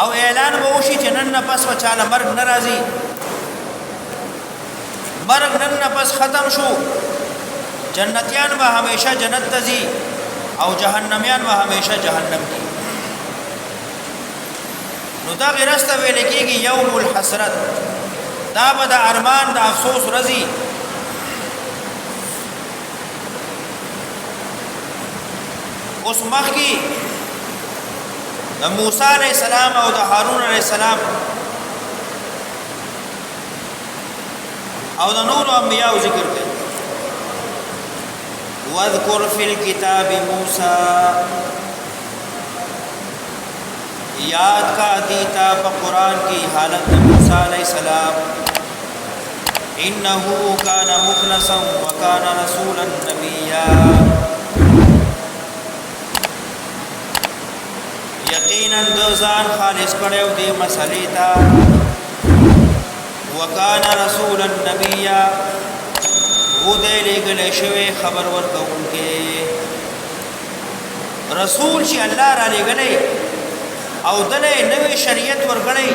او اعلان بوشي چې نن نه پس وچاله مرګ ناراضي مرګ نن نه پس ختم شو جنتیان به همیشه جنت تزي او جهنميان به همیشه جهنم کی نو دا غیرسته ویل کېږي یوم الحسرت دا به د ارمان د افسوس رضی اوس مخ کی موسی علیہ السلام او د هارون علیہ السلام او د نور انبیاء ذکر کړي واذکر فی الكتاب موسی یاد کا دیتا په قران کی حالت موسی علیہ السلام انه کان مخلصا وکان رسولا نبیا یقینا دوزان خالص کړو دې مسلې تا وکانا رسول النبی و دې لګل شوی خبر ورکوونکې رسول چې الله را لګلې او دله نوې شریعت ورغړې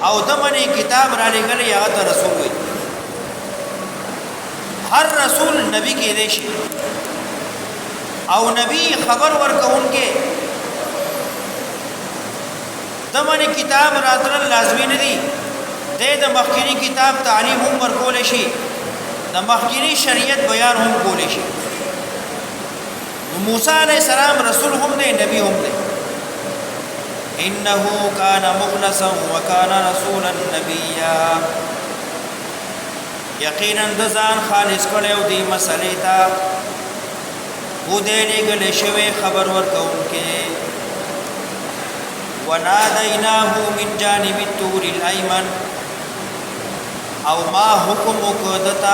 او دمنه کتاب را لګلې هغه ته رسول وي هر رسول نبی کې دی شي او نبی خبر ورکوونکې دمنه کتاب راتل لازمی نه دي د مخکینی کتاب تعلیم هم ورکول شي د مخکینی شریعت بیان هم کول شي موسی علیہ السلام رسول هم دی نبی هم دی انه کان مخلصا وکان رسولا نبیا یقینا د ځان خالص کړو دی مسلې تا و دې لګل شوی خبر ورکوونکې وناديناه من جانب الطور الايمن او ما حکم وکدتا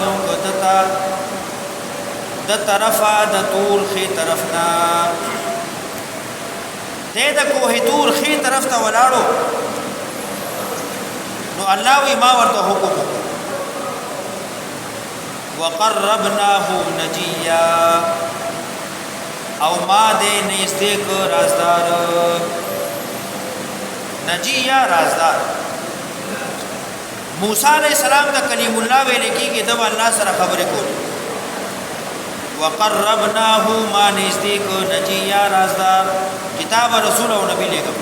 نو کدتا د طرفا د طور خي طرفنا د کوه طور خي طرف ته ولاړو نو الله وی ما ورته حکم وقربناه نجيا او ما دې نږدې کو رازدار نجیہ رازدار موسی علیہ السلام دا کلیم الله ویل کیږي د الله سره خبرې کول وقربناه ما نزدیک نجیہ رازدار کتاب رسول او نبی لګو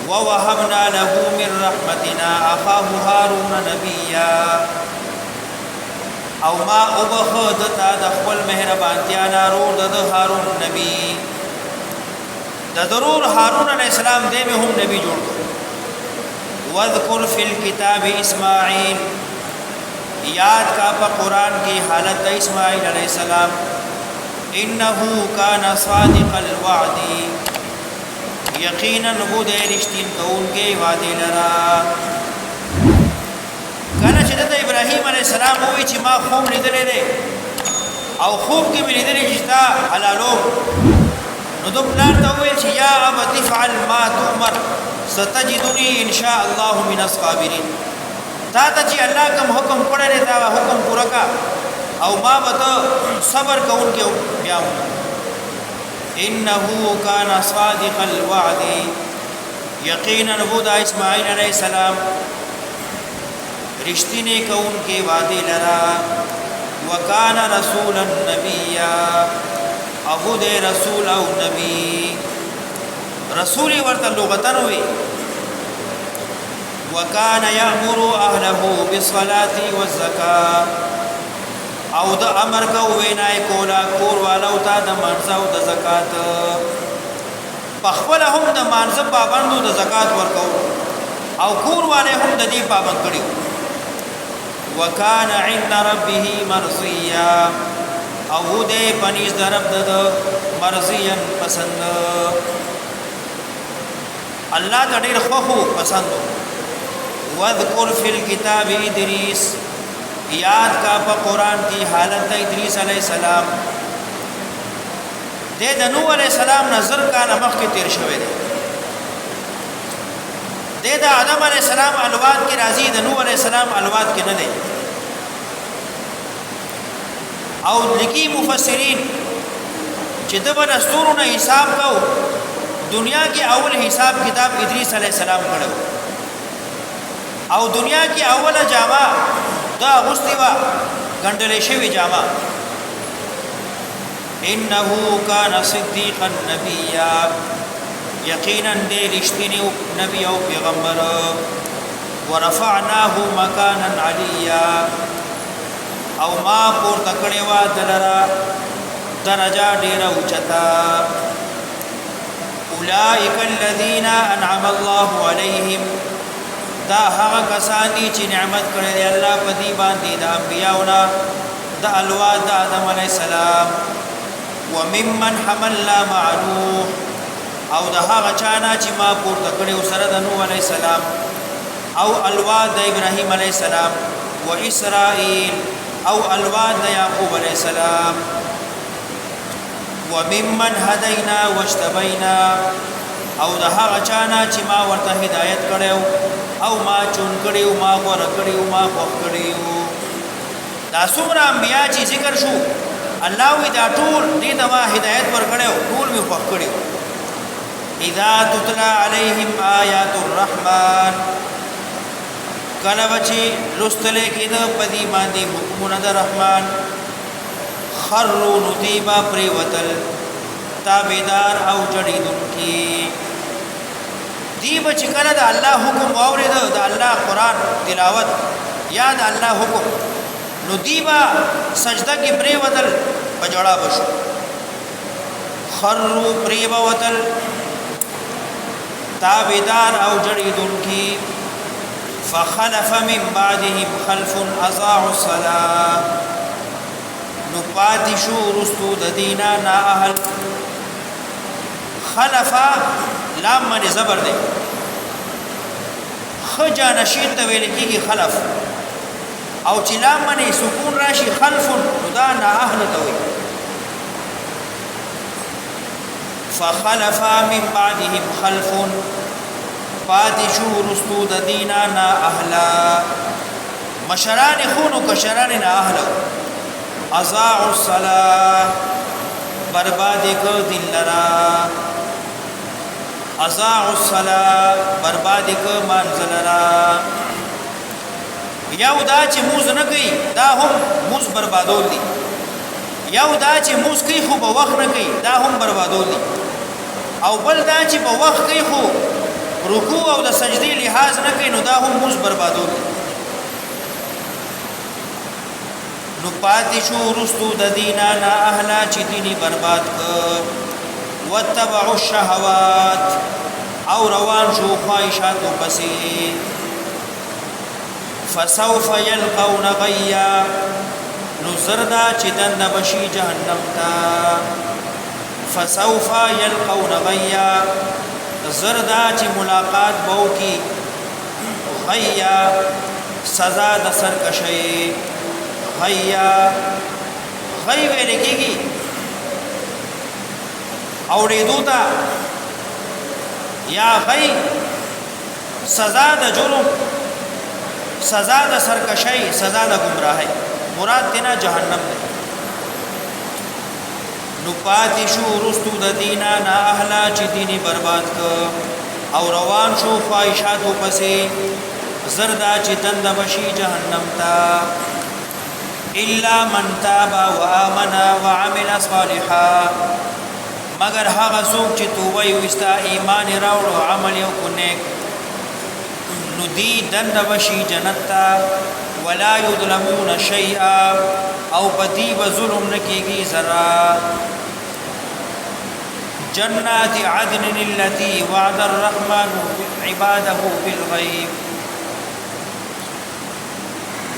ووهبنا له من رحمتنا اخاه هارون نبیا او ما وبخد تا د خپل مهربانتیا نارو د هارون نبی د ضرور هارون علیہ السلام دې به هم نبی جوړ واذکر فی الكتاب اسماعیل یاد کا په قران کی حالت د اسماعیل علیہ السلام انه کان صادق الوعد یقینا هو دې رښتین کوونکی وعده لرا کله چې د ابراهیم علیہ السلام وی چې ما خوب لیدلې ده او خوب کې مې لیدلې چې تا حلالو نو دو پلان ته ویل چې یا ابا تفعل ما تؤمر ستجدنی ان شاء الله من الصابرین تا ته چې الله کوم حکم کړی دا حکم پورا کا او ما به صبر کوونکې بیا انه کان صادق الوعد یقینا هو د اسماعیل علیہ السلام رښتینی کوونکې وعده لرا وکانا رسولا نبیا ابو دے رسول او نبی رسولی ورته لغتن وی وکان یامر اهله بالصلاه والزکاه او د امر کو وینای کولا کور والو ته د منځو د زکات پخپل هم د منځ پابندو د زکات ورکو او کور والے هم د دې پابند کړي وکان عند ربه مرضیا او دې پنځ درب د مرضیا پسند الله د ډېر خو پسند واذکر فی الكتاب ادریس یاد کا په قران کی حالت ادریس علیہ السلام د نوح علیہ السلام نظر کا مخ کې تیر شوی دی د آدم علیہ السلام الواد کی راضی د نوح علیہ السلام الواد کې نه دی او لکی مفسرین چې د دستورونو حساب کو دنیا کې اول حساب کتاب ادریس علیہ السلام کړو او دنیا کې اوله جامه دا غستوا ګندلې شوی جامه انه کان صدیقا نبیا یقینا دې رښتینی نبی او پیغمبر ورفعناه مکانا علیا او ما پور تکړه وا دلرا درجه ډیر اوچتا اولئک الذین انعم الله علیهم دا هغه کسان دي چې نعمت کړی دی الله په دې باندې د انبیاءونه د الواد د آدم علی السلام وممن حملنا مع نوح او د هغه چانه چې ما پورته کړی سره د نوح علی السلام او الواد د ابراهیم علی السلام و اسرائیل او الواد د یعقوب علی السلام وممن هدینا واجتبینا او د هغه چانه چې ما ورته هدایت کړو او ما چون کړیو ما غوړ کړیو ما خوښ کړیو دا څومره انبیا چې ذکر شو الله وی دا ټول دې ته ما هدایت ور کړو ټول می خوښ کړیو اذا تتلى عليهم آیات الرحمن کله بچي لستلې کې د پدی باندې حکمونه د رحمان خروا نذيبا پریوتل تابیدار او جړیدونکي دی بچ کله د الله حکم واورید د الله قران تلاوت یا د الله حکم نو دیبا سجده کې پریوتل پجړا بشو خروا پریوتل تابیدار او جړیدونکي فخلف من بعدهم خلف اضاعوا الصلاه نو پاتې شو رستو د دینا نا اهل خلفا لام من زبر دی خجا نشین ته ویل کیږي خلف او چې لام من سکون راشي خلف دا نا اهل ته وي فخلفا من بعدهم خلف پاتې شو رستو د دینا نا اهلا مشران خونو کشران نا اهلو اضاعوا الصلاه برباد کو دل لرا اضاعوا الصلاه برباد کو منزل لرا یو دا چې موز نه کوي دا هم موز بربادول دي یو دا چې موز کوي خو په وخت نه کوي دا هم بربادول دي او بل دا چې په وخت کوي خو رکوع او د سجدي لحاظ نه کوي نو دا هم موز بربادول دي نو پاتې شو رستو د دینا نا اهلا چې دیني برباد ک وتبعوا الشهوات او روان شو خواهشات پسې فسوف يلقون غيا نو زردا چې دنه بشي جهنم تا فسوف يلقون غيا زردا چې ملاقات بو کی غيا سزا د سرکشي غیا غی ویل کېږي اورېدو ته یا غی سزا د جرم سزا د سرکشی سزا د گمراهی مراد دینا جهنم دی نو پاتې شو رستو د دینا نا اهلا چې دیني برباد ک او روان شو خواهشاتو پسې زردا چې دند بشي جهنم تا الا من تاب وامن وعمل صالحا مگر هغه څوک چې توبه وستا ایمان راوړ او عمل یو کو نیک نو ندی دن بشی جنتا ولا یظلمون شیئا او بدی بظلم نکیگی ذرا جنات عدن التي وعد الرحمن عباده بالغیب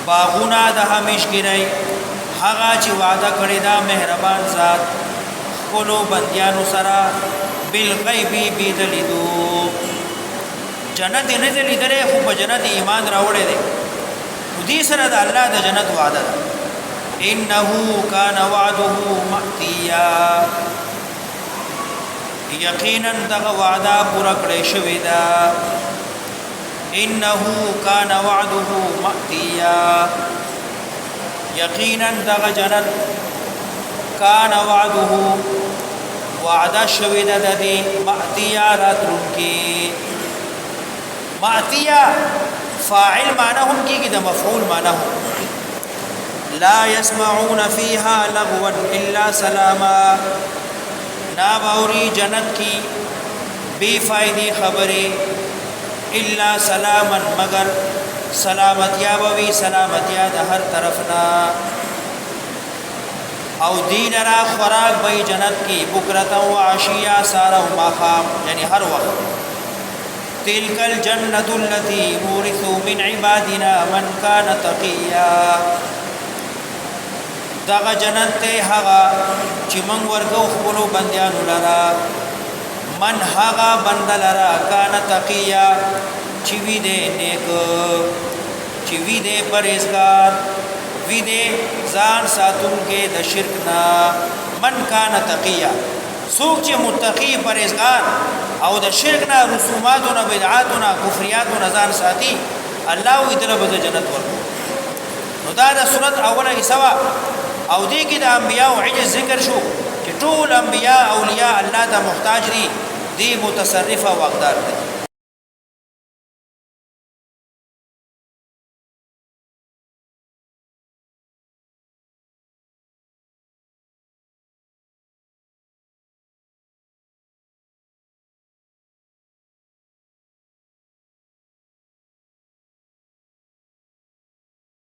باغونا د همیشګری هغه چې وعده کړی دا مهربان ذات خپلو بندیانو سره بالغیب بدلیدو جنت نه دې لیدلې خو په جنت ایمان راوړې دي دې سره د الله د جنت وعده ده انه کان وعده مأتیا یقینا دغه وعده پوره کړی شوی ده انه کان وعده مأتیا یقینا دغه جنت کان وعده وعده شوی ده د دې مأتیا راتلونکي مأتیا فاعل معناهم کیږي د مفعول معناهم لا يسمعون فيها لغوا الا سلاما نا باوری جنت کی بے فائدی خبریں الا سلاما مگر سلامتیا بوی سلامتیا د هر طرفنا او دین را خوراک بی جنت کی بکرتا و عشیا سارا و ماخام یعنی ہر وقت تلك الجنة التي نورث من عبادنا من كان تقيا دغه جنت ته هغه چې موږ ورکو خپل بندیانو لرا من هغه بند لرا کان تقیا چې وی دې نیک چې وی دې پرهیزګار وی دې ځان ساتونکو د شرک نه من کان تقیا څوک چې متقی پرهیزګار او د شرک نه رسومات او بدعات او کفریات او ځان ساتي الله وی دله به جنت ورکو نو دا د سورۃ اوله حصہ او دې کې د انبیاء او عجز ذکر شو چې ټول انبیاء اولیاء الله ته محتاج دي دی متصرف او واقدار دي